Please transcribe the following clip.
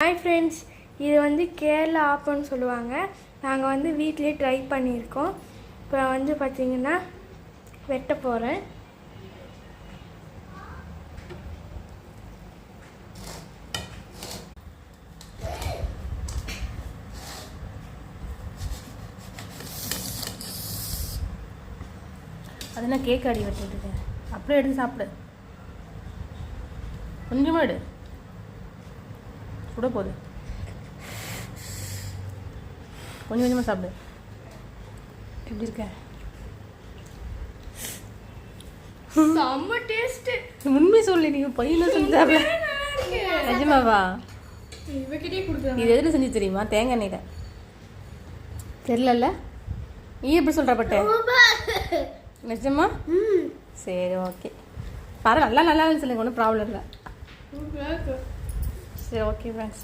Hi friends, இது வந்து கேரளா ஆப்பம்னு சொல்லுவாங்க. நாங்கள் வந்து வீட்டிலே ட்ரை பண்ணியிருக்கோம். இப்போ வந்து பார்த்திங்கன்னா வெட்ட போகிறேன். அது நான் கேக் அடி வெட்டிட்டு அப்படியே எடுத்து சாப்பிடு. கொஞ்சமாக எடு, சுட போகுது. கொஞ்சம் கொஞ்சமாக சாப்பிடு. எப்படி இருக்க? செம்ம டேஸ்ட். உண்மை சொல்லி நீ பையன் செஞ்சு சாப்பிட. நிஜமாவா? இது எதில் செஞ்சு தெரியுமா? தேங்காய் எண்ணெயில். தெரியல. நீ எப்படி சொல்கிற பட்ட? நிஜமா? சரி, ஓகே. பரவாயில்ல, நல்லா சொல்லுங்க, ஒன்றும் ப்ராப்ளம் இல்லை. சரி, ஓகே ஃப்ரெண்ட்ஸ்.